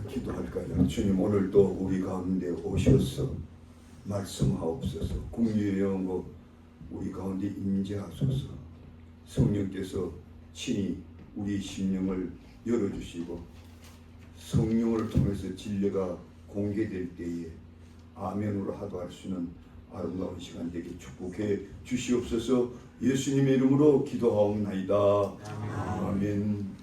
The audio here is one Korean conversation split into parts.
기도할까요? 주님, 오늘도 우리 가운데 오셔서 말씀하옵소서. 국리의 영고 우리 가운데 임재하소서. 성령께서 친히 우리 심령을 열어주시고 성령을 통해서 진리가 공개될 때에 아멘으로 하도할 수 있는 아름다운 시간 되게 축복해 주시옵소서. 예수님의 이름으로 기도하옵나이다. 아멘.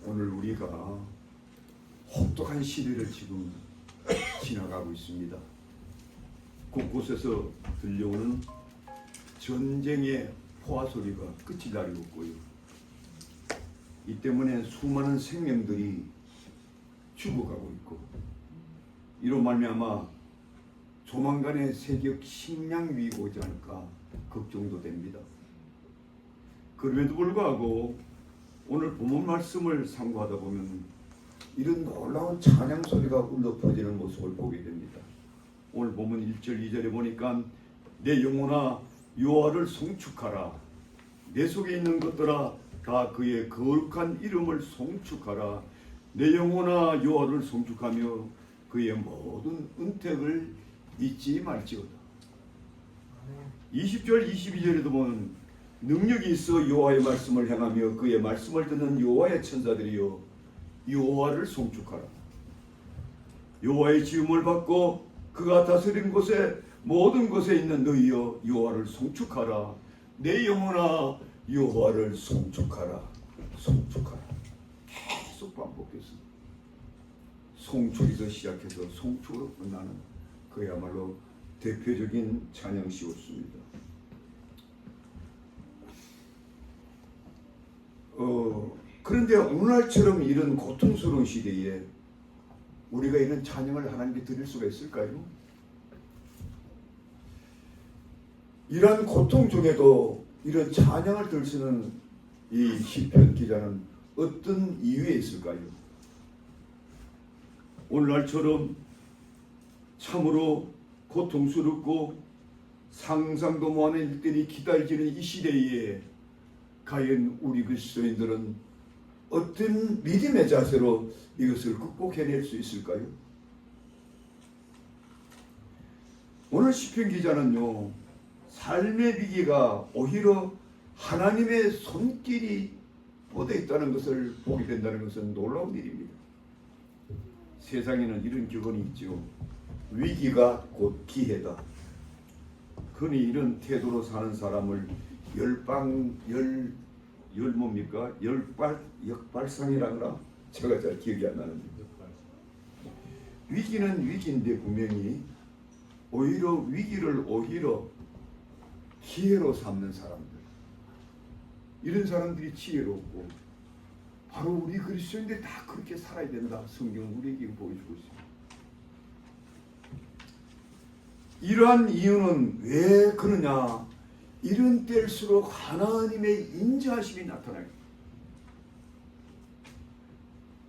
오늘 우리가 혹독한 시대를 지금 지나가고 있습니다. 곳곳에서 들려오는 전쟁의 포화 소리가 끝이 나리 없고요. 이 때문에 수많은 생명들이 죽어가고 있고, 이로 말미암아 조만간에 세계 식량 위기가 오지 않을까 걱정도 됩니다. 그럼에도 불구하고 오늘 본문 말씀을 상고하다 보면 이런 놀라운 찬양 소리가 울려 퍼지는 모습을 보게 됩니다. 오늘 본문 1절 2절에 보니까 내 영혼아 여호와를 송축하라. 내 속에 있는 것들아 다 그의 거룩한 이름을 송축하라. 내 영혼아 여호와를 송축하며 그의 모든 은택을 잊지 말지어다. 20절 22절에도 보면 능력이 있어 여호와의 말씀을 행하며 그의 말씀을 듣는 여호와의 천사들이여 여호와를 송축하라. 여호와의 지음을 받고 그가 다스린 곳에 모든 곳에 있는 너희여 여호와를 송축하라. 내 영혼아 여호와를 송축하라. 송축하라. 계속 반복해서 송축에서 시작해서 송축으로 끝나는 그야말로 대표적인 찬양시였습니다. 그런데 오늘날처럼 이런 고통스러운 시대에 우리가 이런 찬양을 하나님께 드릴 수가 있을까요? 이러한 고통 중에도 이런 찬양을 들 수 있는 이 시편 기자는 어떤 이유에 있을까요? 오늘날처럼 참으로 고통스럽고 상상도 못하는 일들이 기다려지는 이 시대에 과연 우리 그리스도인들은 어떤 믿음의 자세로 이것을 극복해낼 수 있을까요? 오늘 시편 기자는요, 삶의 위기가 오히려 하나님의 손길이 뻗어 있다는 것을 보게 된다는 것은 놀라운 일입니다. 세상에는 이런 격언이 있죠. 위기가 곧 기회다. 흔히 이런 태도로 사는 사람을 역발상이라나? 제가 잘 기억이 안 나는데. 위기는 위기인데 분명히 오히려 위기를 기회로 삼는 사람들, 이런 사람들이 지혜롭고 바로 우리 그리스도인들 다 그렇게 살아야 된다. 성경은 우리에게 보여주고 있습니다. 이러한 이유는 왜 그러냐? 이런 때일수록 하나님의 인자하심이 나타나요.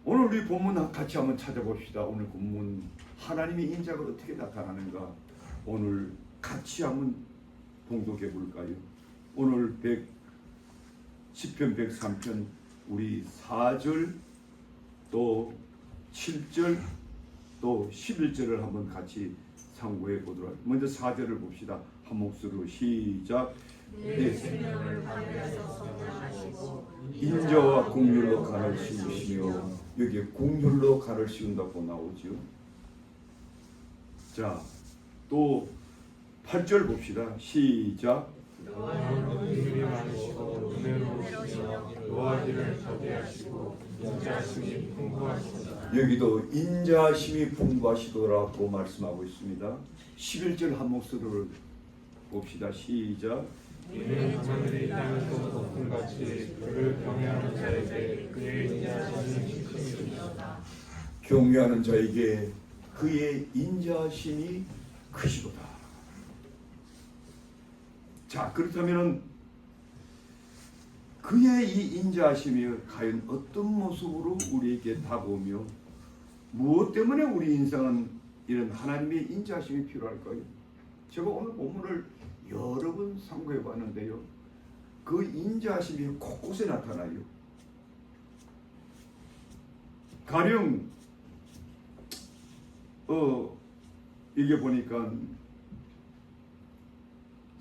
오늘 우리 본문 같이 한번 찾아봅시다. 오늘 본문 하나님의 인자가 어떻게 나타나는가 오늘 같이 한번 봉독해 볼까요? 오늘 시편 103편 우리 4절 또 7절 또 11절을 한번 같이 상고해 보도록 하겠습니다. 먼저 4절을 봅시다. 한 목소리로 시작. 내 생명을 하늘에서 성장하시고 인자와 긍휼로 간을 씌우시며, 여기에 긍휼로 간을 씌운다고 나오지요. 자, 또 8절 봅시다. 시작. 여호와는 긍휼이 많으시고 은혜로우시며 노하기를 더디하시고 인자하심이 풍부하시다. 여기도 인자하심이 풍부하시더라고 말씀하고 있습니다. 11절 한 목소리를 봅시다. 시작. 이는 하늘이 땅에서 높음같이 그를 경외하는 자에게 그의 인자하심이 크시도다. 경외하는 자에게 그의 인자하심이 크시도다. 자, 그렇다면 그의 이 인자하심이 과연 어떤 모습으로 우리에게 다가오며 무엇 때문에 우리 인생은 이런 하나님의 인자하심이 필요할까요? 제가 오늘 본문을 여러 번 상고해 봤는데요, 그 인자하심이 곳곳에 나타나요. 가령 이게 보니까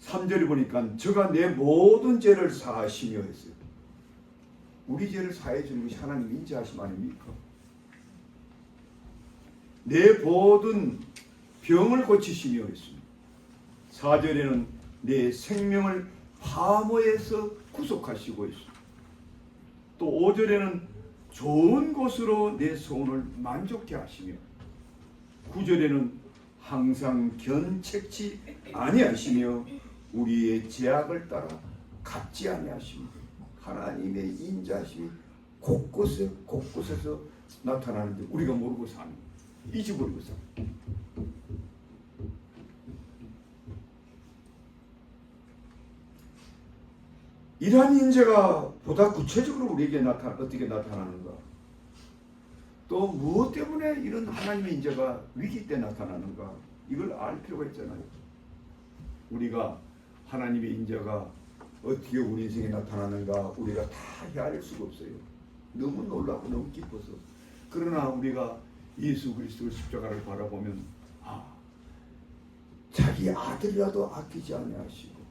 3절에 보니까 저가 내 모든 죄를 사하시며 했어요. 우리 죄를 사해 주는 것이 하나님 인자하심 아닙니까? 내 모든 병을 고치시며 했습니다. 4절에는 내 생명을 파모에서 구속하시고 있습니다. 또 5절에는 좋은 곳으로 내 소원을 만족케 하시며 9절에는 항상 견책치 아니하시며 우리의 제약을 따라 갚지 아니하시며 하나님의 인자심이 곳곳에서 나타나는데 우리가 모르고 사는, 잊어버리고 사는. 이러한 인자가 보다 구체적으로 우리에게 어떻게 나타나는가? 또 무엇 때문에 이런 하나님의 인자가 위기 때 나타나는가? 이걸 알 필요가 있잖아요. 우리가 하나님의 인자가 어떻게 우리 인생에 나타나는가 우리가 다 헤아릴 수가 없어요. 너무 놀라고 너무 기뻐서. 그러나 우리가 예수 그리스도의 십자가를 바라보면 자기 아들이라도 아끼지 아니하시고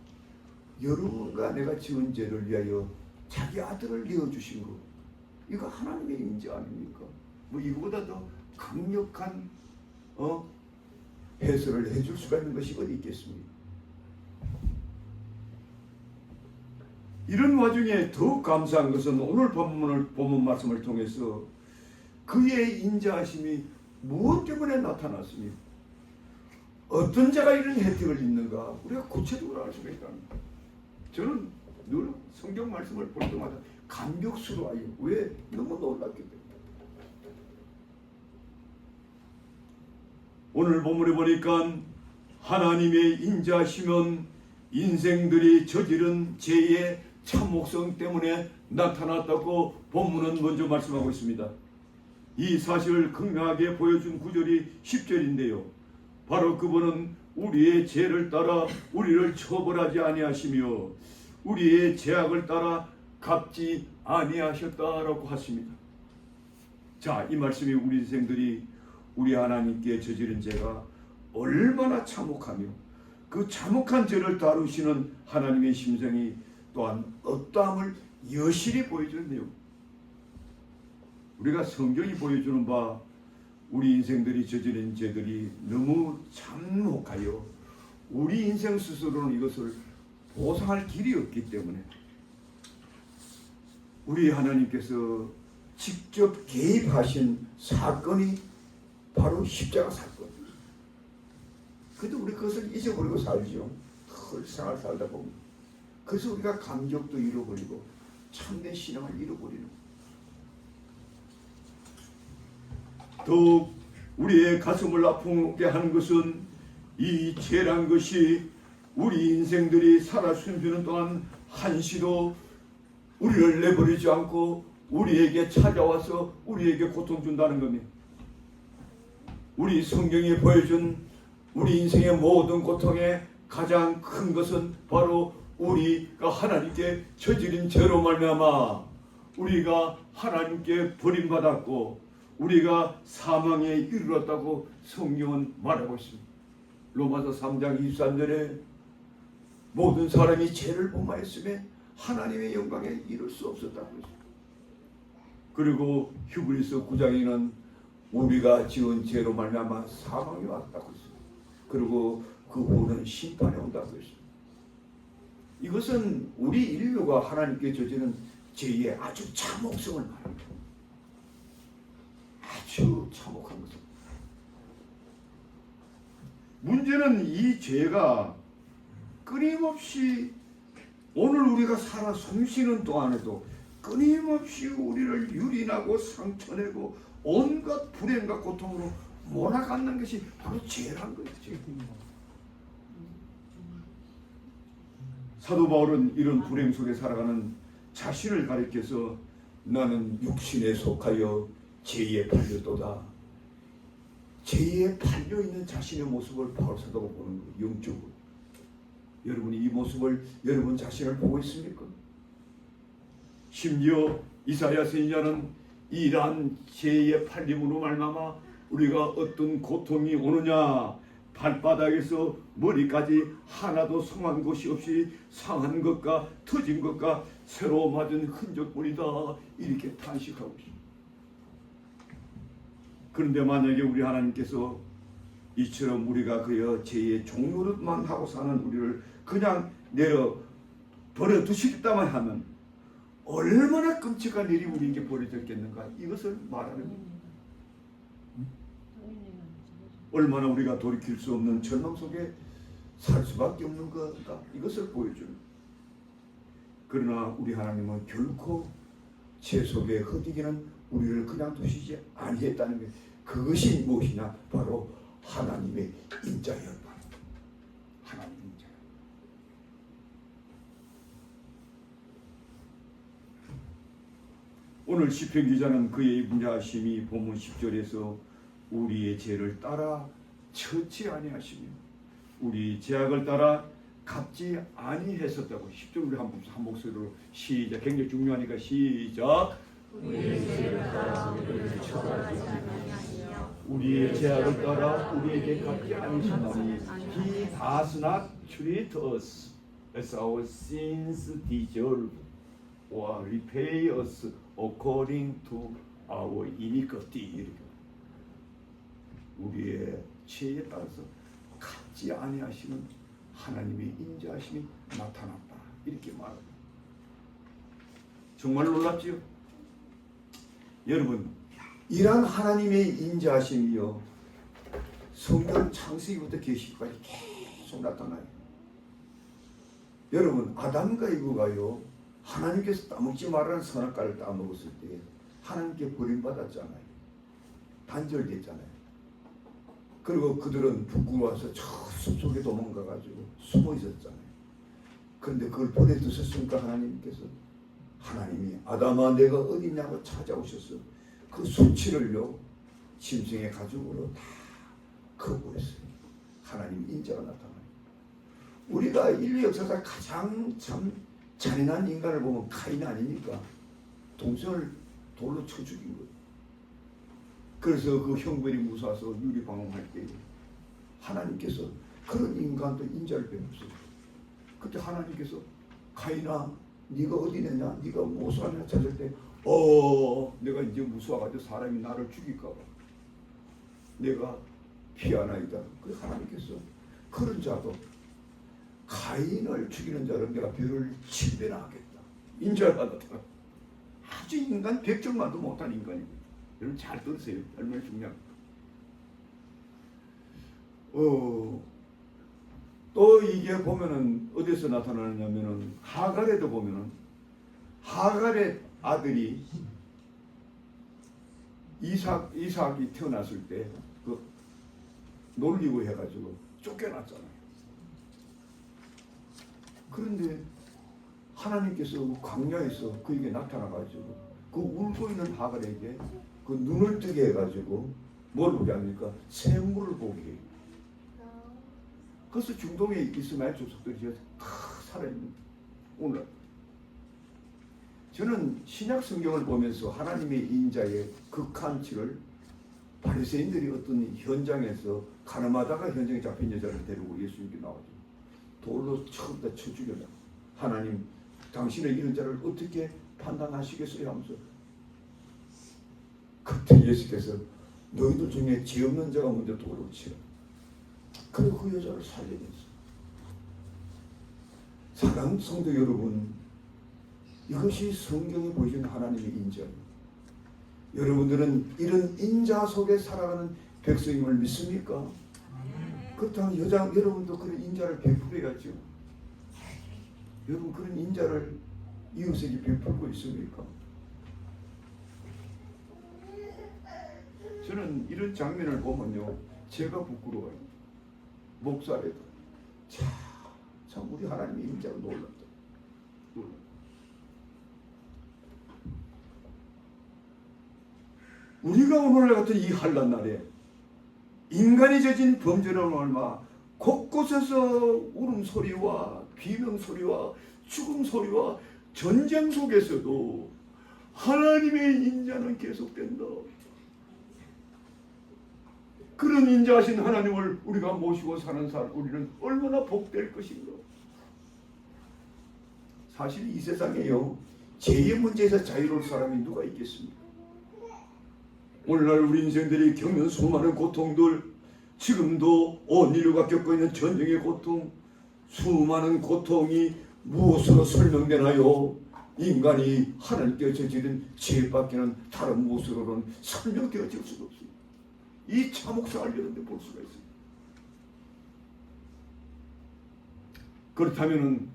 여러분과 내가 지은 죄를 위하여 자기 아들을 내어주신 것, 이거 하나님의 인자 아닙니까? 뭐 이거보다 더 강력한 해설을 해줄 수가 있는 것이 어디 있겠습니까? 이런 와중에 더욱 감사한 것은 오늘 본문 말씀을 통해서 그의 인자하심이 무엇 때문에 나타났습니까? 어떤 자가 이런 혜택을 입는가 우리가 구체적으로 알 수가 있답니다. 저는 늘 성경 말씀을 볼 때마다 감격스러워요. 왜? 너무 놀랍기 때문에. 오늘 본문에 보니까 하나님의 인자하심은 인생들이 저지른 죄의 참혹성 때문에 나타났다고 본문은 먼저 말씀하고 있습니다. 이 사실을 극명하게 보여준 구절이 10절인데요. 바로 그분은 우리의 죄를 따라 우리를 처벌하지 아니하시며 우리의 죄악을 따라 갚지 아니하셨다라고 하십니다. 자, 이 말씀이 우리 인생들이 우리 하나님께 저지른 죄가 얼마나 참혹하며 그 참혹한 죄를 다루시는 하나님의 심정이 또한 어떠함을 여실히 보여주는데요. 우리가 성경이 보여주는 바 우리 인생들이 저지른 죄들이 너무 참혹하여 우리 인생 스스로는 이것을 보상할 길이 없기 때문에 우리 하나님께서 직접 개입하신 사건이 바로 십자가 사건입니다. 그래도 우리 그것을 잊어버리고 살죠. 그 생활 살다 보면. 그래서 우리가 감격도 잃어버리고 참된 신앙을 잃어버리는. 더욱 우리의 가슴을 아프게 하는 것은 이 죄란 것이 우리 인생들이 살아 숨쉬는 동안 한시도 우리를 내버리지 않고 우리에게 찾아와서 우리에게 고통 준다는 겁니다. 우리 성경이 보여준 우리 인생의 모든 고통의 가장 큰 것은 바로 우리가 하나님께 저지른 죄로 말미암아 우리가 하나님께 버림받았고 우리가 사망에 이르렀다고 성경은 말하고 있습니다. 로마서 3장 23절에 모든 사람이 죄를 범하였음에 하나님의 영광에 이를 수 없었다고 했습니다. 그리고 히브리서 9장에는 우리가 지은 죄로 말미암아 사망이 왔다고 했습니다. 그리고 그 후는 심판이 온다고 했습니다. 이것은 우리 인류가 하나님께 저지른 죄의 아주 참혹성을 말합니다. 아주 참혹한 것입니다. 문제는 이 죄가 끊임없이 오늘 우리가 살아 숨쉬는 동안에도 끊임없이 우리를 유린하고 상처내고 온갖 불행과 고통으로 몰아가는 것이 바로 죄란 것이죠. 사도 바울은 이런 불행 속에 살아가는 자신을 가리켜서 나는 육신에 속하여 죄에 팔렸도다. 죄에 팔려있는 자신의 모습을 바울 사도가 보는 거예요. 영적으로. 여러분이 이 모습을 여러분 자신을 보고 있습니까? 심지어 이사야 선지자는 이러한 죄의 팔림으로 말미암아 우리가 어떤 고통이 오느냐, 발바닥에서 머리까지 하나도 성한 것이 없이 상한 것과 터진 것과 새로 맞은 흔적뿐이다, 이렇게 탄식하고 있습니다. 그런데 만약에 우리 하나님께서 이처럼 우리가 그의 죄의 종노릇만 하고 사는 우리를 그냥 내려 버려 두시겠다만 하면 얼마나 끔찍한 일이 우리에게 벌어졌겠는가, 이것을 말하는 겁니다. 얼마나 우리가 돌이킬 수 없는 절망 속에 살 수밖에 없는 것인가, 이것을 보여주는. 그러나 우리 하나님은 결코 죄 속에 흩어지는 우리를 그냥 두시지 아니했다는 게, 그것이 무엇이냐, 바로 하나님의 인자였다. 하나님의 인자. 오늘 시편 기자는 그의 인자하심이 본문 10절에서 우리의 죄를 따라 처치 아니하시며 우리 죄악을 따라 갚지 아니했었다고. 10절 우리 한 목소리로 시작. 굉장히 중요하니까 시작. 우리의 죄를 따라 우리를 처벌하지 아니하시며 우리의 죄악을 따라 우리에게 갚지 아니하시나니 He does not treat us as our sins deserve or repay us according to our iniquity. 우리의 죄에 따라서 갚지 아니하시는 하나님의 인자하심이 나타났다, 이렇게 말합니다. 정말 놀랍지요? 여러분, 이러한 하나님의 인자하심이요, 성경 창세기부터 계시기까지 계속 나타나요. 여러분, 아담과 이브가요, 하나님께서 따먹지 말라는 선악과를 따먹었을 때 하나님께 버림받았잖아요. 단절됐잖아요. 그리고 그들은 부끄러워서 저 숲속에 도망가가지고 숨어 있었잖아요. 그런데 그걸 버려두셨으니까 하나님이 아담아 내가 어디 있냐고 찾아오셔서 그 수치를요 짐승의 가죽으로 다 거부했어요. 하나님 인자가 나타나요. 우리가 인류 역사상 가장 참 잔인한 인간을 보면 카인 아닙니까? 동생을 돌로 쳐 죽인 거예요. 그래서 그 형벌이 무서워서 유리방황할 때 하나님께서 그런 인간도 인자를 베풀었어요. 그때 하나님께서 카인아 네가 어디 있느냐, 네가 무엇하냐 찾을 때 내가 이제 무서워가지고 사람이 나를 죽일까 봐 내가 피하나이다. 그 하나님께서 그런 자도 가인을 죽이는 자를 내가 별을 7배나 하겠다, 인자를 받았다. 아주 인간 100점만도 못한 인간이고. 여러분 잘 들으세요. 얼마나 중요합니까? 또 이게 보면은 어디서 나타나느냐면은 하갈에도 보면은 하갈의 아들이 이삭이 태어났을 때 그 놀리고 해가지고 쫓겨났잖아요. 그런데 하나님께서 광야에서 그에게 나타나가지고 그 울고 있는 하갈에게 그 눈을 뜨게 해가지고 뭘 보게 합니까? 샘물을 보게 해요. 그래서 중동의 이스마엘 족속들이 살아있는 오늘 저는 신약 성경을 보면서 하나님의 인자의 극한치를 바리새인들이 어떤 현장에서 가늠하다가 현장에 잡힌 여자를 데리고 예수님께 나와서 돌로 처음부터 쳐 죽여라. 하나님 당신의 이런 자를 어떻게 판단하시겠어요? 하면서 그때 예수께서 너희들 중에 죄 없는 자가 먼저 돌을 치라. 그리고 그 여자를 살려냈어요. 사랑하는 성도 여러분, 이것이 성경이 보여주는 하나님의 인자입니다. 여러분들은 이런 인자 속에 살아가는 백성임을 믿습니까? 그렇다면 여러분도 그런 인자를 베풀어야죠. 여러분 그런 인자를 이웃에게 베풀고 있습니까? 저는 이런 장면을 보면요 제가 부끄러워요. 목살에도 참 우리 하나님의 인자가 놀랍다. 우리가 오늘 같은 이 한란 날에 인간이 저진 범죄를 얼마 곳곳에서 울음소리와 비명소리와 죽음소리와 전쟁 속에서도 하나님의 인자는 계속된다. 그런 인자하신 하나님을 우리가 모시고 사는 우리는 얼마나 복될 것인가. 사실 이 세상에요, 죄의 문제에서 자유로울 사람이 누가 있겠습니까? 오늘날 우리 인생들이 겪는 수많은 고통들, 지금도 온 인류가 겪고 있는 전쟁의 고통, 수많은 고통이 무엇으로 설명되나요? 인간이 하나님께 저지른 죄밖에는 다른 무엇으로는 설명되어질 수가 없습니다. 이 참혹사를 이런데 볼 수가 있습니다. 그렇다면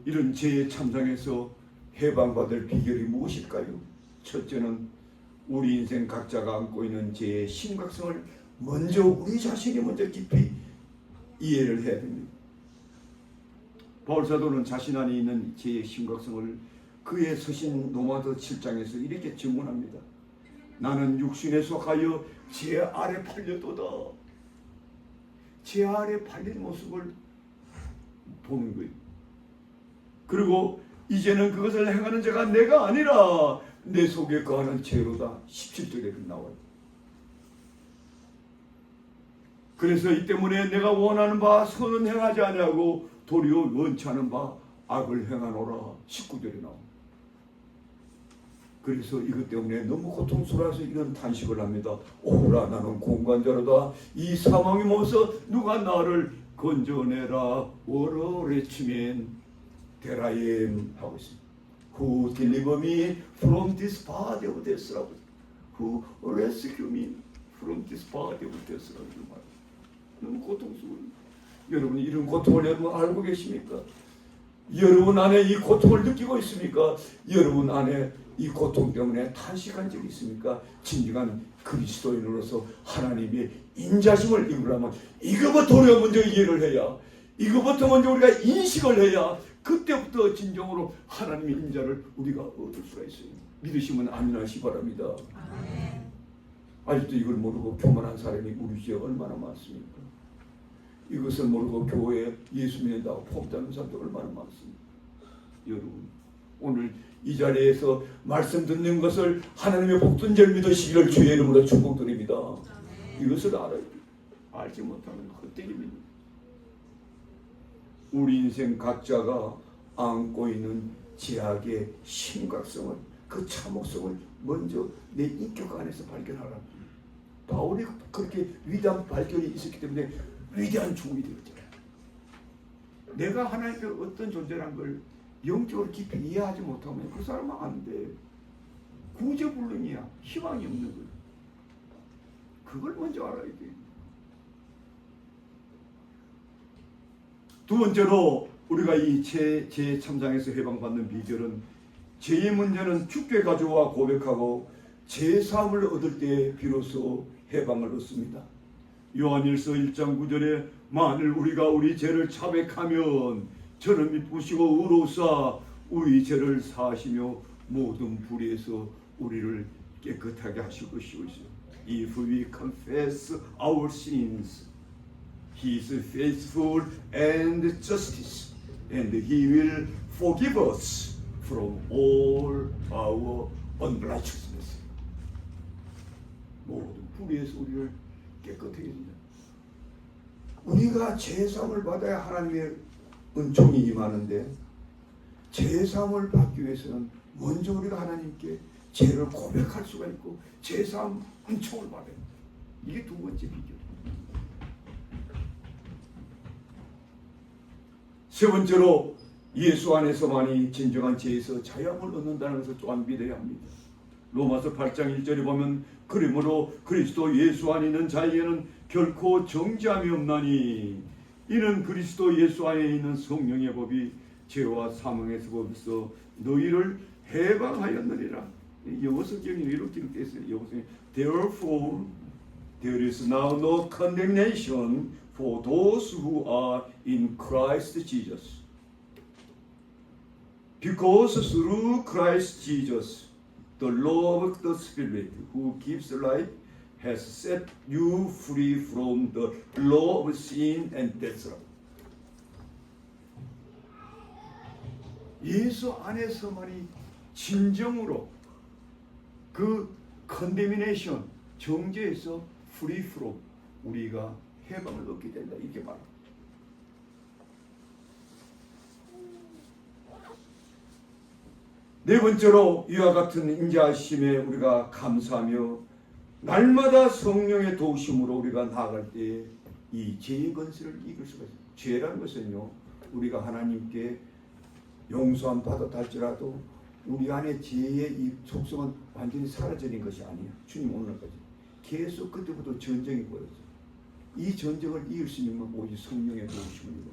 이런 죄의 참상에서 해방받을 비결이 무엇일까요? 첫째는 우리 인생 각자가 안고 있는 죄의 심각성을 먼저 우리 자신이 먼저 깊이 이해를 해야 됩니다. 바울사도는 자신 안에 있는 죄의 심각성을 그의 서신 로마서 7장에서 이렇게 증언합니다. 나는 육신에 속하여 죄 아래 팔려도다. 죄 아래 팔린 모습을 보는 거예요. 그리고 이제는 그것을 행하는 자가 내가 아니라 내 속에 거하는 죄로다. 17절에 나와요. 그래서 이 때문에 내가 원하는 바 선은 행하지 아니하고 도리어 원치 않은 바 악을 행하노라. 19절에 나옵니다. 그래서 이것 때문에 너무 고통스러워서 이런 탄식을 합니다. 오라 나는 공관자로다. 이 사망의 몸에서 누가 나를 건져내라. 워러레치멘 데라엠 하고 있습니다. Who deliver me from this body of death라고, Who rescue me from this body of death라고 말해요. 너무 고통스러워요. 여러분 이런 고통을 여러분 알고 계십니까? 여러분 안에 이 고통을 느끼고 있습니까? 여러분 안에 이 고통 때문에 탄식한 적이 있습니까? 진정한 그리스도인으로서 하나님의 인자심을 입으려면 이거부터 우리가 먼저 이해를 해야, 이거부터 먼저 우리가 인식을 해야 그때부터 진정으로 하나님의 인자를 우리가 얻을 수가 있어요. 믿으시면 아멘하시 바랍니다. 아멘. 아직도 이걸 모르고 교만한 사람이 우리 주에 얼마나 많습니까? 이것을 모르고 교회에 예수 믿는다고 포기하는 사람도 얼마나 많습니까? 여러분 오늘 이 자리에서 말씀 듣는 것을 하나님의 복된 줄 믿으시기를 주의 이름으로 축복드립니다. 이것을 알아야 돼요. 알지 못하면 헛되기입니다. 우리 인생 각자가 안고 있는 죄악의 심각성을, 그 참혹성을 먼저 내 인격 안에서 발견하라. 바울이 그렇게 위대한 발견이 있었기 때문에 위대한 종이 되었잖아요. 내가 하나님의 어떤 존재라는 걸 영적으로 깊이 이해하지 못하면 그 사람은 안 돼. 구제불능이야. 희망이 없는 거야. 그걸 먼저 알아야 돼. 두 번째로 우리가 이 죄 참상에서 해방받는 비결은 죄의 문제는 주께 가져와 고백하고 죄 사함을 얻을 때 비로소 해방을 얻습니다. 요한일서 1장 9절에 만일 우리가 우리 죄를 자백하면 저는 미쁘시고 의로우사 우리 죄를 사하시며 모든 불의에서 우리를 깨끗하게 하실 것이오시오. If we confess our sins, He is faithful and justice, and He will forgive us from all our unrighteousness. 모든 불의에서 우리를 깨끗하게 해준다. 우리가 죄사함을 받아야 하나님의 은총이 임하는데, 죄사함을 받기 위해서는 먼저 우리가 하나님께 죄를 고백할 수가 있고 죄사함 은총을 받아야 합니다. 이게 두 번째 비결. 세 번째로 예수 안에서만이 진정한 죄에서 자유함을 얻는다는 것을 또한 믿어야 합니다. 로마서 8장 1절에 보면 그러므로 그리스도 예수 안에 있는 자에게는 결코 정죄함이 없나니 이는 그리스도 예수 안에 있는 성령의 법이 죄와 사망에서 거기서 너희를 해방하였느니라. 영어 성경이 이렇게 되어 있어요. 영어 성경 Therefore there is now no condemnation for those who are in Christ Jesus. Because through Christ Jesus the law of the Spirit who gives life has set you free from the law of sin and death. 예수 안에서만이 진정으로 그 컨데미네이션 정죄에서 프리 프로 우리가 해방을 얻게 된다 이렇게 말합니다. 네 번째로 이와 같은 인자하심에 우리가 감사하며 날마다 성령의 도우심으로 우리가 나아갈 때에 이 죄의 권세를 이길 수가 있어요. 죄라는 것은요, 우리가 하나님께 용서함 받았다 할지라도 우리 안에 죄의 이 속성은 완전히 사라지는 것이 아니에요. 주님 오늘까지 계속 그때부터 전쟁이 벌어져요. 이 전쟁을 이길 수 있는 건 오직 성령의 도우심입니다.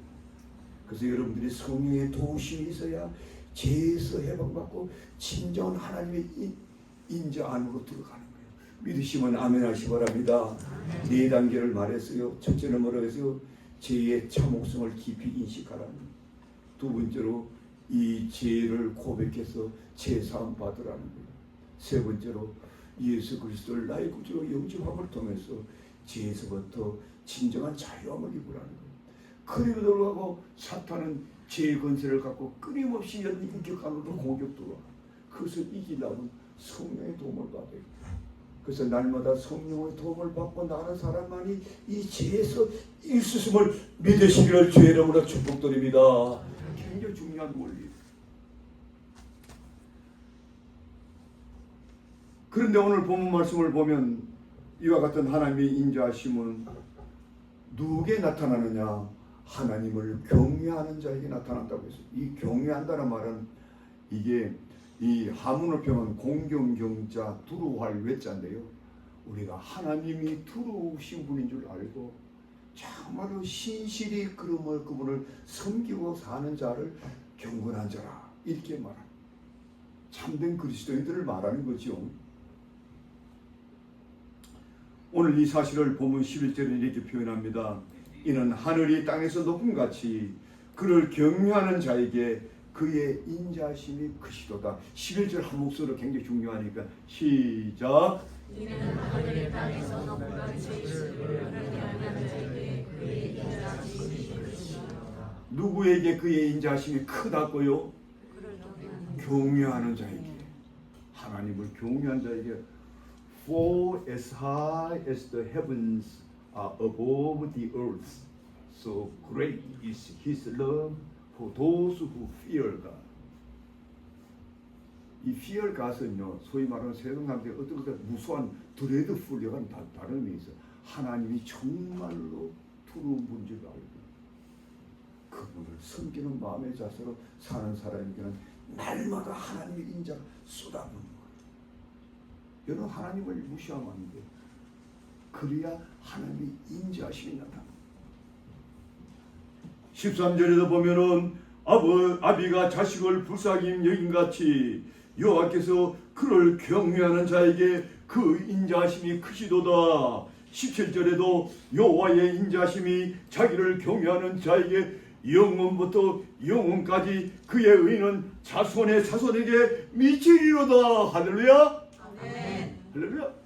그래서 여러분들이 성령의 도우심이 있어야 죄에서 해방받고 진정한 하나님의 인자 안으로 들어가는 거예요. 믿으시면 아멘 하시기 바랍니다. 네 단계를 말했어요. 첫째는 뭐라고 했어요? 죄의 참혹성을 깊이 인식하라는 거예요. 두 번째로 이 죄를 고백해서 죄사함 받으라는 거예요. 세 번째로 예수 그리스도를 나의 구주로 영접함을 통해서 죄에서부터 진정한 자유함을 입으라는 거예요. 그리고 들어가고 사탄은 죄의 권세를 갖고 끊임없이 인격간으로 공격 들어와. 그것을 이기려면 성령의 도움을 받아야 돼요. 그래서 날마다 성령의 도움을 받고 나는 사람만이 이 죄에서 있으심을 믿으시기를 주의 이름으로 축복드립니다. 굉장히 중요한 원리. 그런데 오늘 본문 말씀을 보면 이와 같은 하나님의 인자하심은 누구에게 나타나느냐? 하나님을 경외하는 자에게 나타난다고 했어요. 이 경외한다는 말은 이게 이 하문을 표현한 공경경자 두루할 외자인데요. 우리가 하나님이 두루우신 분인 줄 알고 정말로 신실히 그분을 섬기고 사는 자를 경건한 자라 이렇게 말합니다. 참된 그리스도인들을 말하는 거죠. 오늘 이 사실을 본문 11절에 이렇게 표현합니다. 이는 하늘이 땅에서 높음같이 그를 경외하는 자에게 그의 인자심이 크시도다. 11절 한 목소리로 굉장히 중요하니까 시작. 이는 하늘이 땅에서 높음같이 그를 경외하는 자에게 그의 인자심이 크시도다. 누구에게 그의 인자심이 크다고요? 경외하는 자에게. 하나님을 경외한 자에게 For as high as the heavens are above the earth, so great is His love for those who fear God. 이 fear God은요, 소위 말하는 세상 사람들이 어떤 것보다 무수한 드레드풀이라는 다른 의미가 있어요. 하나님이 정말로 두려운 분인 줄 알고 그분을 섬기는 마음의 자세로 사는 사람에게는 날마다 하나님의 인자가 쏟아부는 거예요. 여러분 하나님을 무시하면 안 돼요. 그래야 하나님의 인자하심이 나타납니다. 13절에도 보면은 아비가 자식을 불쌍히 여긴같이 여호와께서 그를 경외하는 자에게 그 인자하심이 크시도다. 17절에도 여호와의 인자하심이 자기를 경외하는 자에게 영원부터 영원까지 그의 의는 자손의 자손에게 미치리로다. 할렐루야. 아멘. 할렐루야.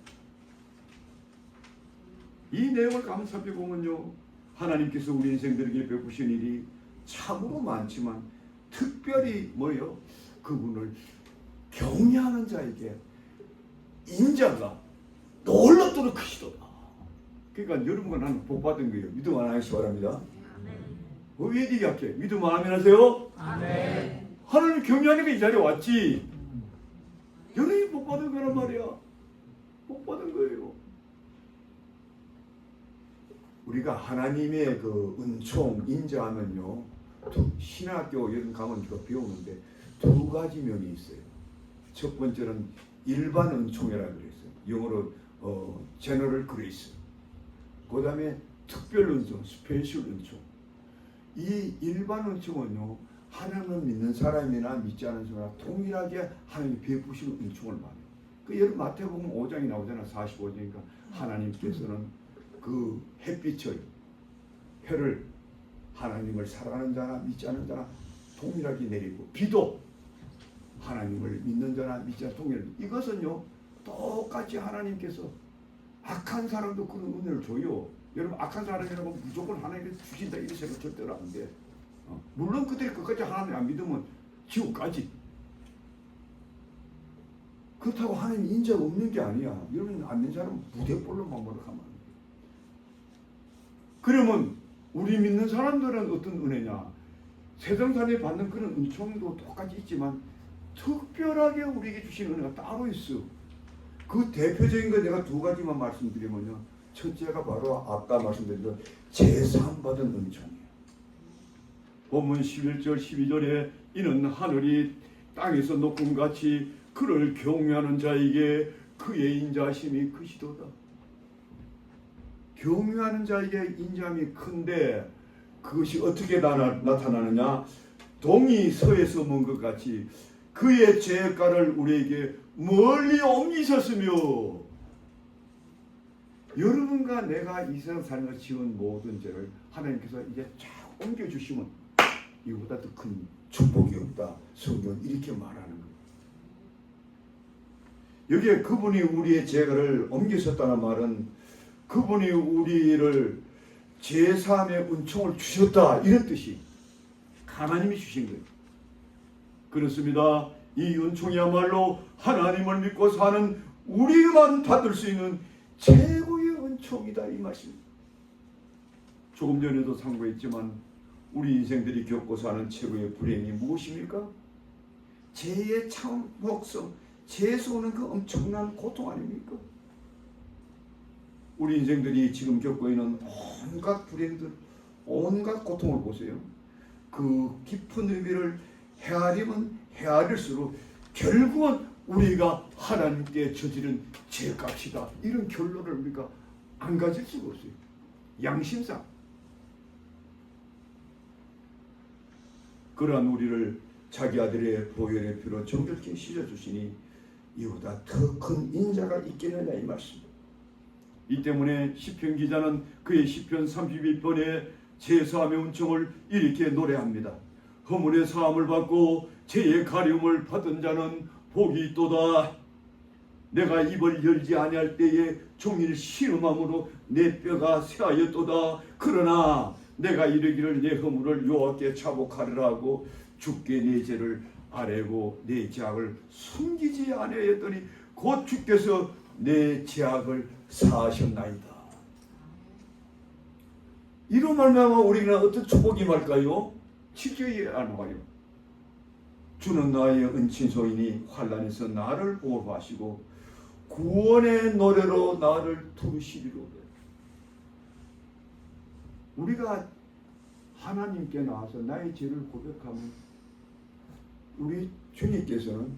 이 내용을 가만 살펴보면요, 하나님께서 우리 인생들에게 베푸신 일이 참으로 많지만 특별히 뭐예요? 그분을 경외하는 자에게 인자가 놀랍도록 크시도다. 그러니까 여러분과 나는 복받은 거예요. 믿음 안 하시기 바랍니다. 왜 얘기할게? 믿음 아멘 하세요? 아멘. 하나님 경외하니까 이 자리에 왔지. 여러분이 복받은 거란 말이야. 복받은 거예요. 우리가 하나님의 그 은총, 인자하면요, 신학교 이런 가면 우리가 배우는데 두 가지 면이 있어요. 첫 번째는 일반 은총이라고 그랬어요. 영어로 General Grace. 그 다음에 특별 은총, 스페셜 은총. 이 일반 은총은요, 하나님을 믿는 사람이나 믿지 않는 사람이나 동일하게 하나님이 베푸시는 은총을 말해요. 그 여러분 마태복음 5장이 나오잖아. 45장이니까 하나님께서는 그 햇빛을, 해를 하나님을 사랑하는 자나 믿지 않는 자나 동일하게 내리고, 비도 하나님을 믿는 자나 믿지 않는 동일하게. 이것은요, 똑같이 하나님께서 악한 사람도 그런 은혜를 줘요. 여러분 악한 사람이라고 무조건 하나님께 주신다 이런 생각 절대로 안 돼. 물론 그들이 끝까지 하나님 안 믿으면 지옥까지. 그렇다고 하나님 인자가 없는 게 아니야. 여러분 안 된 사람은 무대볼로만 몰아가면 안 돼. 그러면 우리 믿는 사람들은 어떤 은혜냐? 세상산에 받는 그런 은총도 똑같이 있지만 특별하게 우리에게 주신 은혜가 따로 있어. 그 대표적인 거 내가 두 가지만 말씀드리면요. 첫째가 바로 아까 말씀드린 제사함 받은 은총이에요. 본문 11절 12절에 이는 하늘이 땅에서 높음같이 그를 경외하는 자에게 그의 인자심이 크시도다. 경외하는 자에게 인자함이 큰데 그것이 어떻게 나타나느냐? 동이 서에서 먼 것 같이 그의 죄가를 우리에게 멀리 옮기셨으며, 여러분과 내가 이 세상 살면서 지은 모든 죄를 하나님께서 이제 쫙 옮겨주시면 이보다 더 큰 축복이 없다. 성경은 이렇게 말하는 거예요. 여기에 그분이 우리의 죄를 옮기셨다는 말은 그분이 우리를 제사함의 은총을 주셨다, 이런 뜻이 하나님이 주신 거예요. 그렇습니다. 이 은총이야말로 하나님을 믿고 사는 우리만 받을 수 있는 최고의 은총이다, 이 말씀입니다. 조금 전에도 상고했지만 우리 인생들이 겪고 사는 최고의 불행이 무엇입니까? 죄의 참혹성, 죄에서 오는 그 엄청난 고통 아닙니까? 우리 인생들이 지금 겪고 있는 온갖 불행들, 온갖 고통을 보세요. 그 깊은 의미를 헤아리면 헤아릴수록 결국은 우리가 하나님께 저지른 죄값이다, 이런 결론을 우리가 안 가질 수가 없어요. 양심상. 그러한 우리를 자기 아들의 보혈의 피로 정결케 씻어주시니 이보다 더 큰 인자가 있겠느냐, 이 말씀입니다. 이 때문에 시편 기자는 그의 시편 32편에 제사함의 은총을 이렇게 노래합니다. 허물의 사함을 받고 죄의 가려움을 받은 자는 복이 있도다. 내가 입을 열지 아니할 때에 종일 시름함으로 내 뼈가 쇠하였도다. 그러나 내가 이르기를 내 허물을 여호와께 자복하리라 하고 주께 내 죄를 아뢰고 내 죄악을 숨기지 아니하였더니 곧 주께서 내 죄악을 사하셨나이다. 이로 말미암아 우리는 어떤 축복이 말까요? 7절에 안 와요. 주는 나의 은친소이니 환난에서 나를 보호하시고 구원의 노래로 나를 부르시리로다. 우리가 하나님께 나와서 나의 죄를 고백하면 우리 주님께서는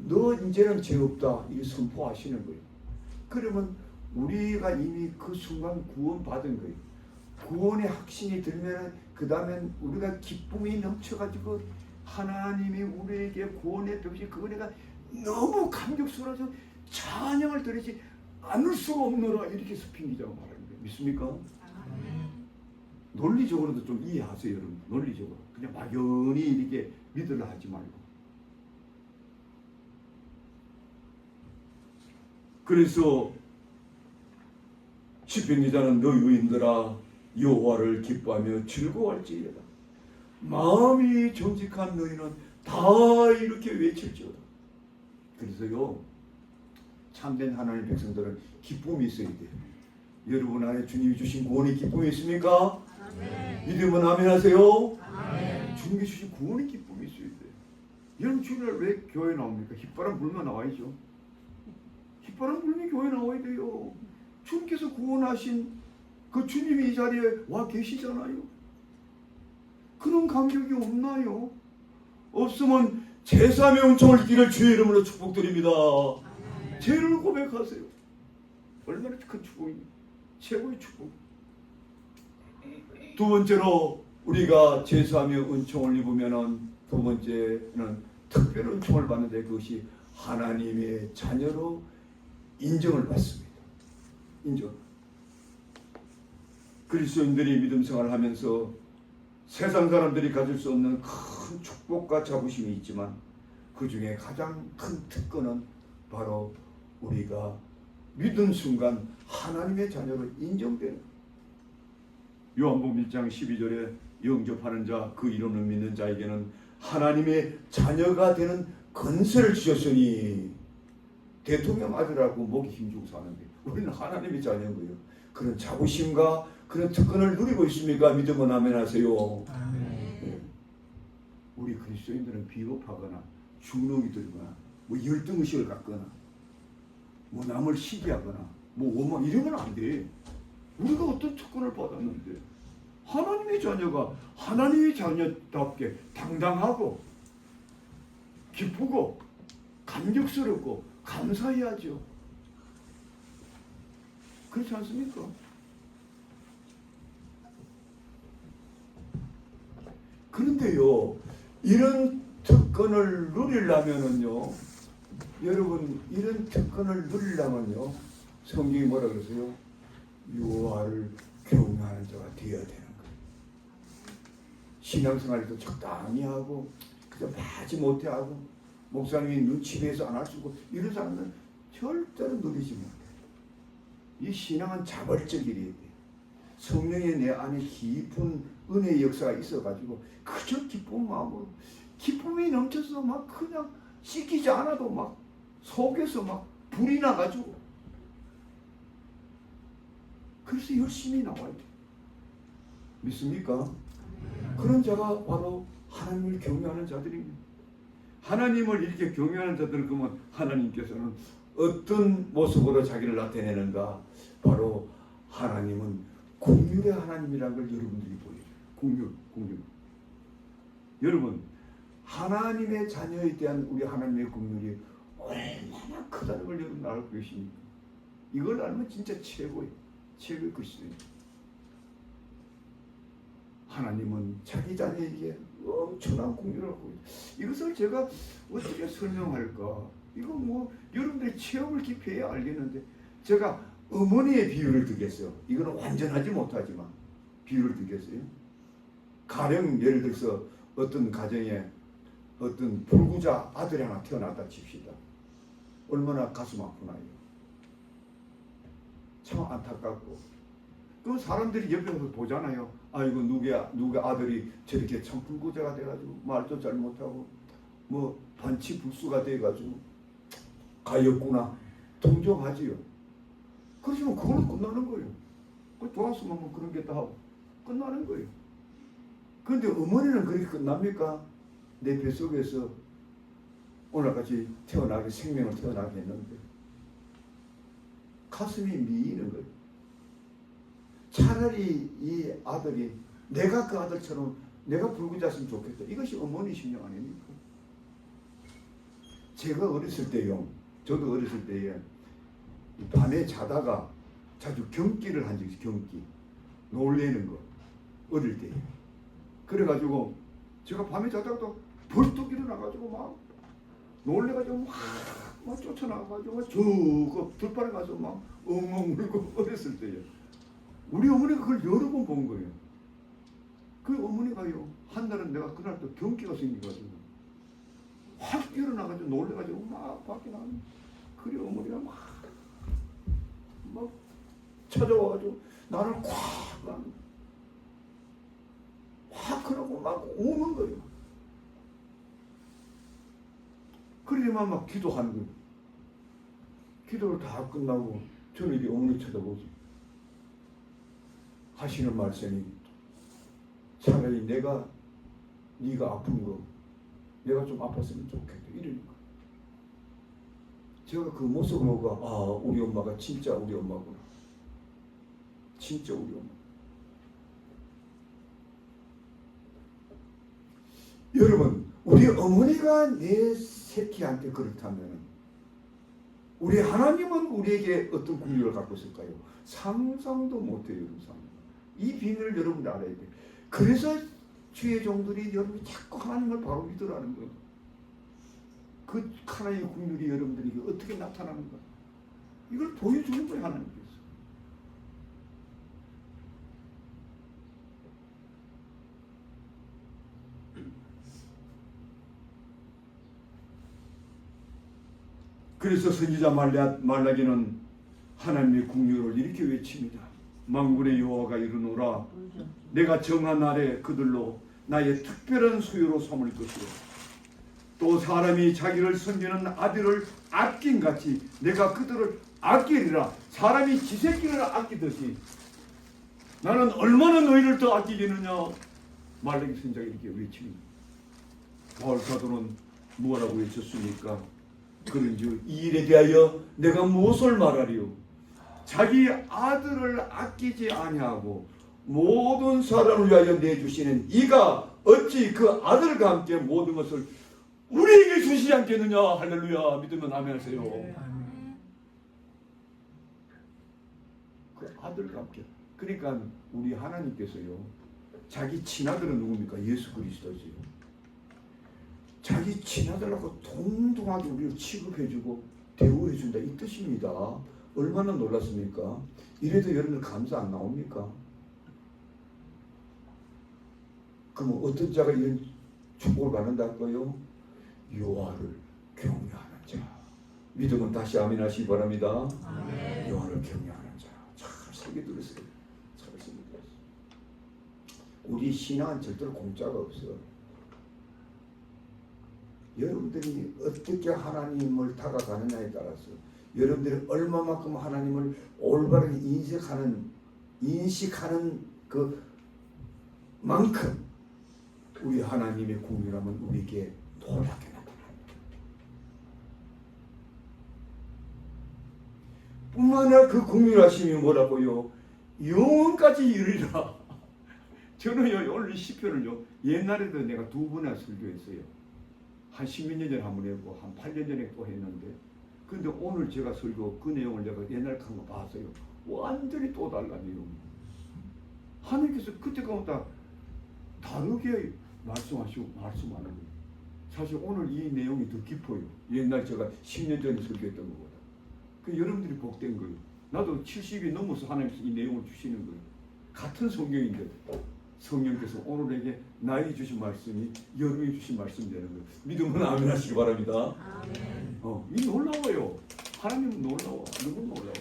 너 이제는 죄 없다, 이 선포하시는 거예요. 그러면 우리가 이미 그 순간 구원받은 거예요. 구원의 확신이 들면 그 다음엔 우리가 기쁨이 넘쳐가지고 하나님이 우리에게 구원의 벽이 그 은혜가 너무 감격스러워서 찬양을 드리지 않을 수가 없노라, 이렇게 스핀 기자가 말하는 거예요. 믿습니까? 논리적으로도 좀 이해하세요, 여러분. 논리적으로 그냥 막연히 이렇게 믿으려 하지 말고. 그래서 시편 기자는 너희 의인들아 여호와를 기뻐하며 즐거워할지어다. 마음이 정직한 너희는 다 이렇게 외칠지어다. 그래서요, 참된 하나님의 백성들은 기쁨이 있어야 돼요. 여러분 안에 주님이 주신 구원의 기쁨이 있습니까? 아멘. 믿으면 아멘 하세요. 아멘. 주님이 주신 구원의 기쁨이 있어야 돼요. 여러분 주일날 왜 교회 나옵니까? 휘바람 불면 나와야죠. 휘바람 불면 교회 나와야 돼요. 주님께서 구원하신 그 주님이 이 자리에 와 계시잖아요. 그런 감격이 없나요? 없으면 제사함의 은총을 입기를 주의 이름으로 축복드립니다. 아멘. 죄를 고백하세요. 얼마나 큰 축복입니까? 최고의 축복. 두 번째로 우리가 제사함의 은총을 입으면은 두 번째는 특별 은총을 받는데 그것이 하나님의 자녀로 인정을 받습니다. 인정. 그리스도인들이 믿음 생활을 하면서 세상 사람들이 가질 수 없는 큰 축복과 자부심이 있지만 그 중에 가장 큰 특권은 바로 우리가 믿은 순간 하나님의 자녀로 인정되는. 요한복음 1장 12절에 영접하는 자, 그 이름을 믿는 자에게는 하나님의 자녀가 되는 건설을 주셨으니 대통령 아들하고 목이 힘주고 사는데 우리는 하나님의 자녀인 거예요. 그런 자부심과 그런 특권을 누리고 있습니까? 믿으면 아멘하세요. 네. 우리 그리스도인들은 비겁하거나 중력이 들거나 뭐 열등의식을 갖거나 뭐 남을 시기하거나 뭐 오만 이러면 안 돼. 우리가 어떤 특권을 받았는데 하나님의 자녀가 하나님의 자녀답게 당당하고 기쁘고 감격스럽고 감사해야죠. 그렇지 않습니까? 그런데요, 이런 특권을 누리려면은요, 여러분, 이런 특권을 누리려면요, 성경이 뭐라 그러세요? 여호와를 경외하는 자가 되어야 되는 거예요. 신앙생활도 적당히 하고, 그저 마지 못해 하고, 목사님이 눈치 배서 안 하시고, 이런 사람은 절대로 누리지 못해요. 이 신앙은 자발적이래야 돼. 성령의 내 안에 깊은 은혜의 역사가 있어가지고 그저 기쁜 마음으로 기쁨이 넘쳐서 막 그냥 씻기지 않아도 막 속에서 막 불이 나가지고 그래서 열심히 나와야 돼. 믿습니까? 그런 자가 바로 하나님을 경외하는 자들입니다. 하나님을 이렇게 경외하는 자들을 그러면 하나님께서는 어떤 모습으로 자기를 나타내는가? 바로 하나님은 긍휼의 하나님이라는 걸 여러분들이 보여줘요. 긍휼. 여러분, 하나님의 자녀에 대한 우리 하나님의 긍휼이 얼마나 크다는 걸 여러분 알고 계십니까? 이걸 알면 진짜 최고의 것이죠. 하나님은 자기 자녀에게 엄청난 긍휼을 하고 있어요. 이것을 제가 어떻게 설명할까? 이거 뭐 여러분들이 체험을 깊이 해야 알겠는데 제가 어머니의 비유를 듣겠어요. 이거는 완전하지 못하지만 비유를 듣겠어요. 가령 예를 들어서 어떤 가정에 어떤 불구자 아들이 하나 태어났다 칩시다. 얼마나 가슴 아프나요? 참 안타깝고 그 사람들이 옆에서 보잖아요. 아이고 누가 아들이 저렇게 참 불구자가 돼가지고 말도 잘 못하고 뭐 반치불수가 돼가지고 가였구나 동정하지요. 그러시면 그걸로 끝나는 거예요. 그 좋았으면 뭐 그런 게 다 하고 끝나는 거예요. 그런데 어머니는 그렇게 끝납니까? 내 뱃속에서 오늘같이 태어나게 생명을 태어나게 했는데 가슴이 미이는 거예요. 차라리 이 아들이 내가 그 아들처럼 내가 불구자였으면 좋겠다. 이것이 어머니 심령 아닙니까? 제가 어렸을 때요. 저도 어렸을 때에 밤에 자다가 자주 경기를 한 적이 있어요. 경기. 놀래는 거. 어릴 때. 그래가지고 제가 밤에 자다가 벌떡 일어나가지고 막 놀래가지고 막 쫓아나가가지고 저그 들판에 가서 막 엉엉 울고 어렸을 때요. 우리 어머니가 그걸 여러 번 본 거예요. 그 어머니가요. 한 날은 내가 그날 또 경기가 생겨가지고 확 일어나가지고 놀래가지고 막 밖에 나가는 그리 어머니가 막 찾아와가지고 나를 확 그러고 막 우는 거예요. 그러지만 막 기도하는 거예요. 기도를 다 끝나고 저는 이렇게 어머니 쳐다보지. 하시는 말씀이 차라리 네가 아픈 거 내가 좀 아팠으면 좋겠다 이러니까 제가 그 모습을 보고 우리 엄마가 진짜 우리 엄마구나. 진짜 우리 엄마. 여러분, 우리 어머니가 내 새끼한테 그렇다면 우리 하나님은 우리에게 어떤 긍휼을 갖고 있을까요? 상상도 못해요. 여러분. 이 비밀을 여러분들 알아야 돼요. 그래서 주의 종들이 여러분이 자꾸 하나님을 바로 믿으라는 거예요. 그 하나님의 긍휼이 여러분들에게 어떻게 나타나는가? 이걸 보여주는 거예요. 하나님께서. 그래서 선지자 말라기는 하나님의 긍휼을 이렇게 외칩니다. 만군의 여호와가 이르노라 내가 정한 날에 그들로 나의 특별한 소유로 삼을 것이요 또 사람이 자기를 섬기는 아들을 아낀 같이 내가 그들을 아끼리라. 사람이 지 새끼를 아끼듯이 나는 얼마나 너희를 더 아끼겠느냐. 말라기 선지자가 이렇게 외칩니다. 바울 사도는 뭐라고 외쳤습니까? 그런즉 이 일에 대하여 내가 무엇을 말하리요? 자기 아들을 아끼지 아니하고 모든 사람을 위하여 내주시는 이가 어찌 그 아들과 함께 모든 것을 우리에게 주시지 않겠느냐. 할렐루야. 믿으면 아멘 하세요. 그 아들과 함께. 그러니까 우리 하나님께서요 자기 친아들은 누굽니까? 예수 그리스도지요. 자기 친아들하고 동등하게 우리를 취급해주고 대우해준다 이 뜻입니다. 얼마나 놀랐습니까? 이래도 여러분들 감사 안 나옵니까? 그럼 어떤 자가 이런 축복을 받는다고요? 여호와를 경외하는 자. 믿으면 다시 아멘 하시기 바랍니다. 아멘. 여호와를 경외하는 자. 잘 설계 들으세요. 잘 설계 들으세요. 우리 신앙은 절대로 공짜가 없어요. 여러분들이 어떻게 하나님을 다가가느냐에 따라서 여러분들이 얼마만큼 하나님을 올바르게 인식하는 그 만큼 우리 하나님의 공유함은 우리에게 놀랍게 나타납니다. 뿐만 아니라 그 공유하심이 뭐라고요? 영원까지 이르리라. 저는요 오늘 시편을요 옛날에도 내가 2번이나 설교했어요. 한 10몇 년 전에 한 번 했고 한 8년 전에 또 했는데 근데 오늘 제가 설교 그 내용을 내가 옛날에 한 거 봤어요. 완전히 또 달라 내용이. 하나님께서 그때까지 다르게 말씀하는 거예요. 사실 오늘 이 내용이 더 깊어요. 옛날 제가 10년 전에 설교했던 것보다. 그 여러분들이 복된 거예요. 나도 70이 넘어서 하나님께서 이 내용을 주시는 거예요. 같은 성경인데 성령께서 오늘에게 나에게 주신 말씀이 여러분이 주신 말씀이 되는 거예요. 믿으면 아멘 하시기 바랍니다. 아멘. 이 놀라워요. 하나님은 놀라워. 너무 놀라워.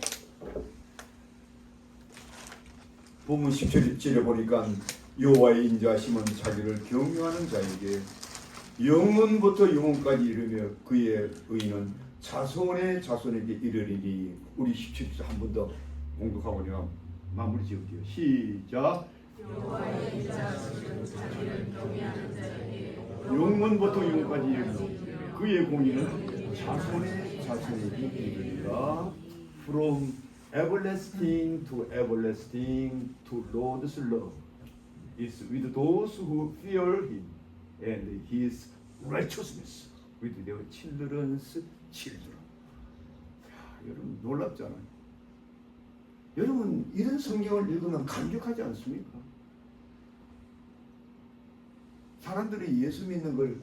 본문 17절에 보니까 여호와의 인자하심은 자기를 경외하는 자에게 영원부터 영원까지 이르며 그의 의는 자손의 자손에게 이르리니. 우리 17절 한 번 더 공독하고 내가 마무리 지을게요. 시작. 여호와의 인자하심은 자기를 경외하는 자에게 영원부터 영원까지 이르리니 그의 공의는 자손의 자손에게 이르리라. From everlasting to everlasting to Lord's love is with those who fear him, and his righteousness with their children's children. 여러분 놀랍잖아요. 여러분 이런 성경을 읽으면 감격하지 않습니까? 사람들이 예수 믿는 걸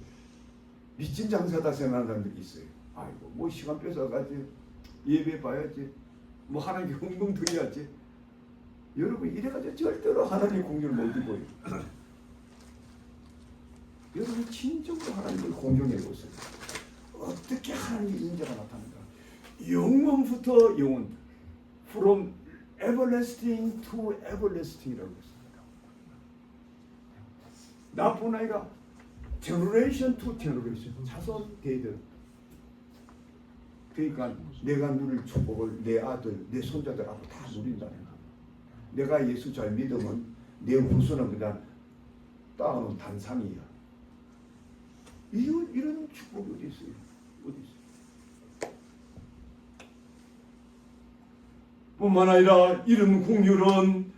미친 장사다 생각하는 사람들이 있어요. 아이고 뭐 시간 뺏어가지, 예배 봐야지, 뭐 하나님께 흥분 드려야지. 여러분 이래가지고 절대로 하나님의 공유를 못 입어요. 여러분 진정으로 하나님을 공경해보세요. 어떻게 하나님의 인자가 나타나는가. 영원부터 영원, from everlasting to everlasting이라고 했습니다. 나뿐 아니라 generation to generation, 자손 대대. 그러니까 내가 누릴 축복을 내 아들, 내 손자들하고 다 누린다는 거예요. 내가 예수 잘 믿으면 내 후손은 그냥 땅은 단상이야. 이런 축복이 어디 있어요? 어디 있어요? 뿐만 아니라 이런 공률은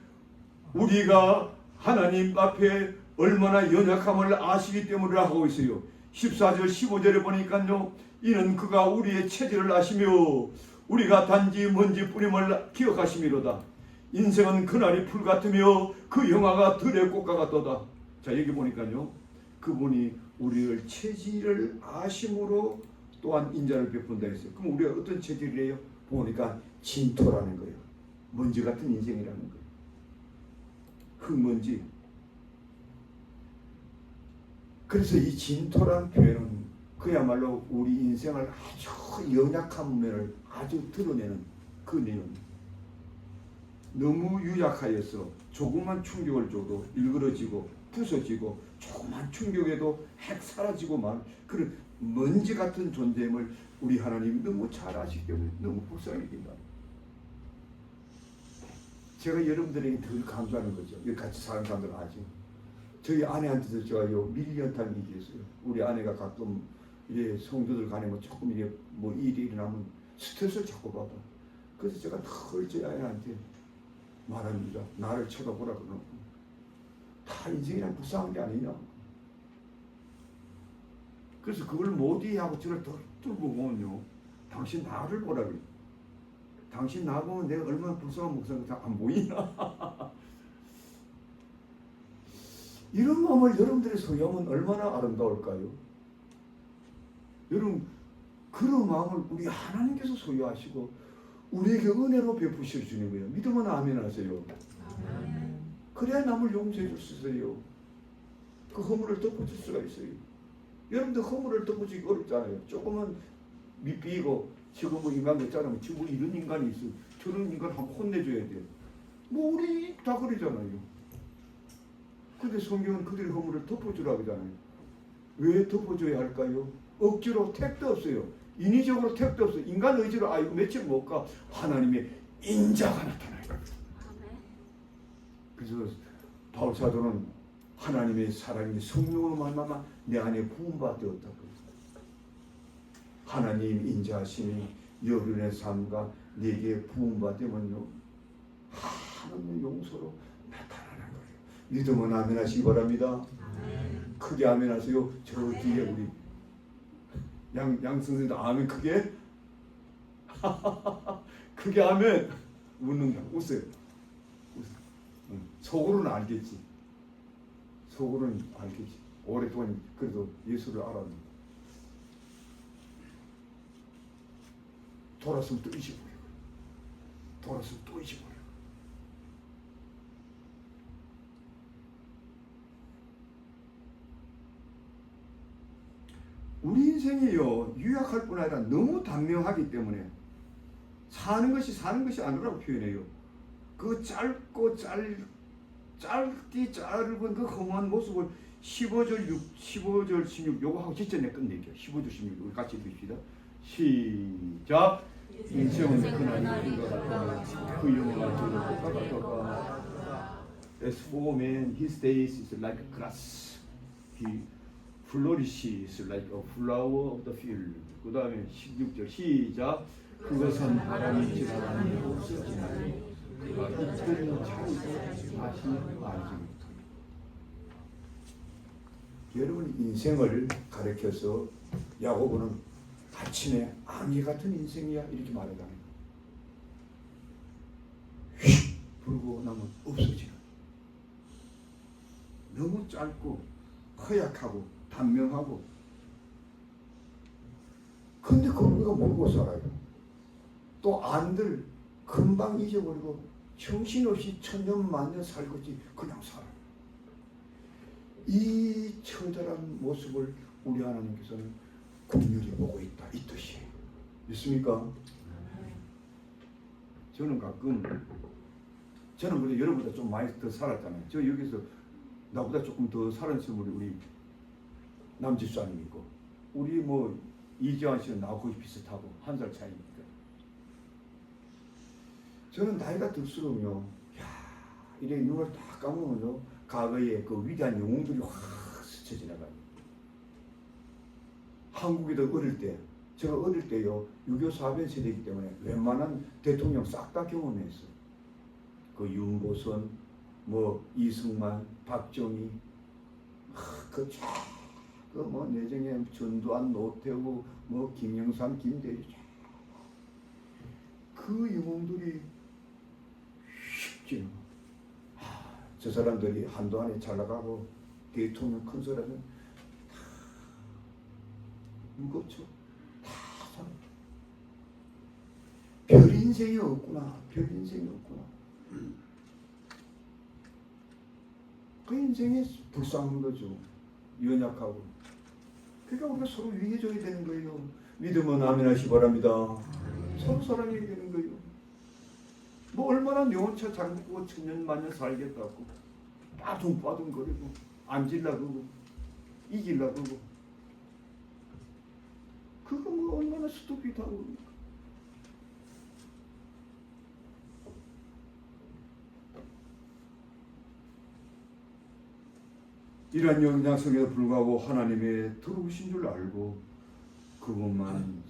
우리가 하나님 앞에 얼마나 연약함을 아시기 때문에 하고 있어요. 14절 15절에 보니까요, 이는 그가 우리의 체질을 아시며 우리가 단지 먼지 뿌림을 기억하심이로다. 인생은 그날이 풀 같으며 그 영화가 들의 꽃과 같도다. 자 여기 보니까요, 그분이 우리를 체질을 아심으로 또한 인자를 베푼다 했어요. 그럼 우리가 어떤 체질이에요? 보니까 진토라는 거예요. 먼지 같은 인생이라는 거예요. 흙먼지. 그래서 이 진토라는 표현은 그야말로 우리 인생을 아주 연약한 면을 아주 드러내는 그 내용. 너무 유약하여서 조금만 충격을 줘도 일그러지고 부서지고 조금만 충격에도 핵 사라지고 말 그런 먼지 같은 존재임을 우리 하나님 너무 잘 아시기 때문에 너무 불쌍히 된다. 제가 여러분들에게 늘 강조하는 거죠. 여기 같이 사는 사람들은 아죠. 저희 아내한테도 제가 밀리언탕 얘기했어요. 우리 아내가 가끔 이래 성도들 간에 뭐 조금 이래 뭐 일이 일어나면 스트레스를 자꾸 받아. 그래서 제가 늘 저희 아내한테 말합니다. 나를 쳐다보라 그러고. 다 인생이란 불쌍한 게 아니냐. 그래서 그걸 못 이해하고 저를 더 뚫고 보면요. 당신 나를 보라 그래. 당신 나 보면 내가 얼마나 불쌍한 목소리가 다 안 보이나. 이런 마음을 여러분들이 소유하면 얼마나 아름다울까요? 여러분 그런 마음을 우리 하나님께서 소유하시고 우리에게 은혜로 베푸실 주는 거예요. 믿으면 아멘 하세요. 그래야 남을 용서해 줄 수 있어요. 그 허물을 덮어줄 수가 있어요. 여러분들 허물을 덮어주기 어렵잖아요. 조금은 밑비고 지금 뭐 인간 같잖아요. 지금 뭐 이런 인간이 있어. 저런 인간 한번 혼내줘야 돼. 뭐 우리 다 그러잖아요. 근데 성경은 그들의 허물을 덮어주라고 하잖아요. 왜 덮어줘야 할까요? 억지로 택도 없어요. 인위적으로 택도 없어요. 인간 의지로 이거 며칠 못 가. 하나님의 인자가 나타나요. 그래서 바울 사도는 하나님의 사랑이 성령으로 말미암아 내 안에 부음받았다고. 하나님 인자하심이 여러분의 삶과 내게 부음받으면요 하나님의 용서로 나타나는 거예요. 믿으면 아멘 하시기 바랍니다. 크게 아멘 하세요. 저 뒤에 우리 양 선생님도 아멘 크게. 크게 아멘. 웃는다. 웃어요. 속으로는 알겠지. 속으로는 알겠지. 오랫동안 그래도 예수를 알았는데 돌았으면 또 잊어버려. 돌았으면 또 잊어버려. 우리 인생이요 유약할 뿐 아니라 너무 단명하기 때문에 사는 것이 아니라고 표현해요. 그 짧고 짧디 짧은 그 험한 모습을 15절 16 요거 하고 직전에 끝낼게요. 15절 16 우리 같이 읽읍시다. 시작. 인생은 그날이 같아 그 영광을 똑같아. As for man, his days is like grass. He flourishes like a flower of the field. 그 다음에 16절 시작. 그것은 바람이 지나가니 없어지나니 그가 이끌은 자리고 다시 말지 못합니다. 여러분 인생을 가르쳐서 야고보는 아침에 안개 같은 인생이야 이렇게 말하잖아요. 휙 불고 나면 없어지는. 너무 짧고 허약하고 단명하고. 근데 그걸 우리가 모르고 살아요. 또 안들 금방 잊어버리고 정신없이 천년 만년 살 것이 그냥 살아요. 이 처절한 모습을 우리 하나님께서는 긍휼히 보고 있다 이 뜻이에요. 믿습니까? 저는 가끔 저는 그래도 여러분보다 좀 많이 더 살았잖아요. 저 여기서 나보다 조금 더 살은 스물이 우리 남집사님 있고 우리 뭐 이재환 씨는 나하고 거의 비슷하고 한 살 차이니까. 저는 나이가 들수록요, 야, 이래 눈을 딱 감으면요, 과거의 그 위대한 영웅들이 확 스쳐 지나가요. 한국에도 어릴 때, 제가 어릴 때요, 6.25 사변 세대이기 때문에 웬만한 대통령 싹 다 경험했어요. 그 윤보선, 뭐 이승만, 박정희, 그 뭐 내정에 전두환, 노태우, 뭐 김영삼, 김대중, 그 영웅들이 쉽지. 저 사람들이 한동안에 잘 나가고 대통령 큰 소리하면 다 무겁죠. 다 살아. 별 인생이 없구나. 별 인생이 없구나. 그 인생이 불쌍한 거죠. 연약하고. 그러니까 우리가 서로 위해줘야 되는 거예요. 믿으면 아멘 하시 바랍니다. 서로 사랑해야 되는 거예요. 뭐 얼마나 내 혼자 장구고 천년만년 살겠다고 빠둥빠둥거리고 앉으려고 이기려고 그거 뭐 얼마나 스토피드하고 이러한 영향성에도 불구하고 하나님의 들어오신 줄 알고 그것만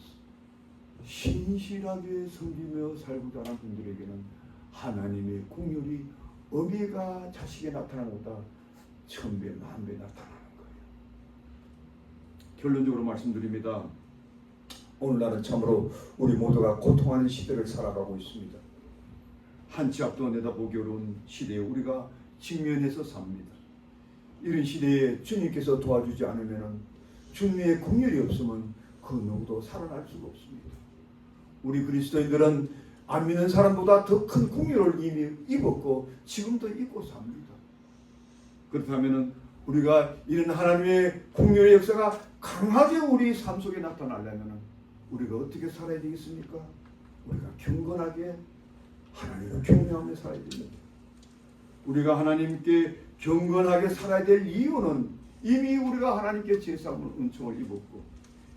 신실하게 섬기며 살고자 하는 분들에게는 하나님의 공율이 어미가 자식에 나타나는 것보다 1000배, 10,000배 나타나는 거예요. 결론적으로 말씀드립니다. 오늘날은 참으로 우리 모두가 고통하는 시대를 살아가고 있습니다. 한 치 앞도 내다보기 어려운 시대에 우리가 직면해서 삽니다. 이런 시대에 주님께서 도와주지 않으면 주님의 공율이 없으면 그 누구도 살아날 수가 없습니다. 우리 그리스도인들은 안 믿는 사람보다 더 큰 공율을 이미 입었고 지금도 입고 삽니다. 그렇다면 우리가 이런 하나님의 공율의 역사가 강하게 우리 삶 속에 나타나려면 우리가 어떻게 살아야 되겠습니까? 우리가 경건하게 하나님을 경외하며 살아야 됩니다. 우리가 하나님께 경건하게 살아야 될 이유는 이미 우리가 하나님께 제사함을 은총을 입었고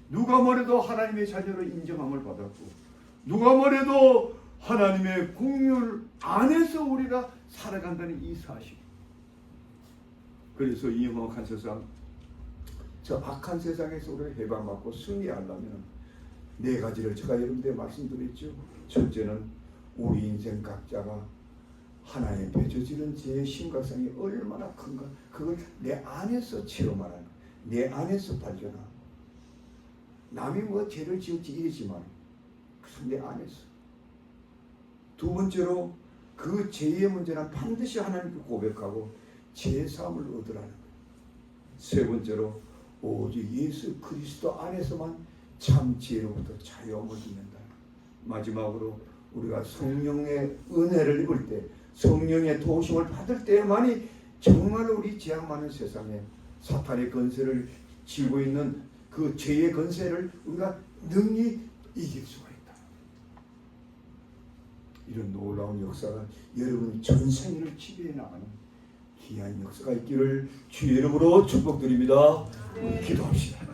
누가 뭐래도 하나님의 자녀로 인정함을 받았고 누가 뭐래도 하나님의 공율 안에서 우리가 살아간다는 이 사실. 그래서 이 험악한 세상, 저 악한 세상에서 우리가 해방받고 승리하려면 네 가지를 제가 여러분들에 말씀드렸죠. 첫째는 우리 인생 각자가 하나님 맺어지는 죄의 심각성이 얼마나 큰가 그걸 내 안에서 체험하는 거야. 내 안에서 발견하고 남이 뭐 죄를 지었지 이러지만 내 안에서. 두 번째로 그 죄의 문제는 반드시 하나님께 고백하고 죄사함을 얻으라는 거예요. 세 번째로 오직 예수 그리스도 안에서만 참 죄로부터 자유함을 얻는다. 마지막으로 우리가 성령의 은혜를 입을 때 성령의 도우심을 받을 때만이 정말 우리 죄악 많은 세상에 사탄의 건세를 쥐고 있는 그 죄의 건세를 우리가 능히 이길 수가 있다. 이런 놀라운 역사가 여러분 전생을 지배해 나가는 귀한 역사가 있기를 주의 이름으로 축복드립니다. 기도합시다.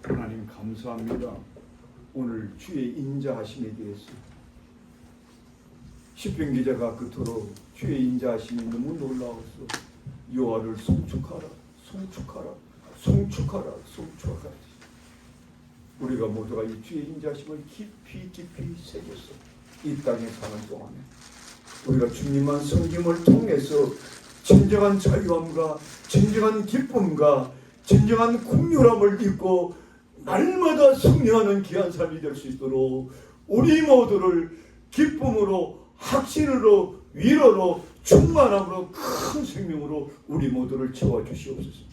하나님 감사합니다. 오늘 주의 인자하심에 대해서 시편 기자가 그토록 주의 인자하심이 너무 놀라워서 여호와를 송축하라 송축하라 송축하라 송축하라. 우리가 모두가 이 주의 인자하심을 깊이 새겼어. 이 땅에 사는 동안에 우리가 주님만 섬김을 통해서 진정한 자유함과 진정한 기쁨과 진정한 긍휼함을 입고 날마다 승리하는 귀한 삶이 될 수 있도록 우리 모두를 기쁨으로 확신으로 위로로 충만함으로 큰 생명으로 우리 모두를 채워주시옵소서.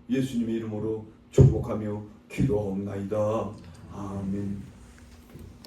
예수님의 이름으로 축복하며 기도하옵나이다. 아멘.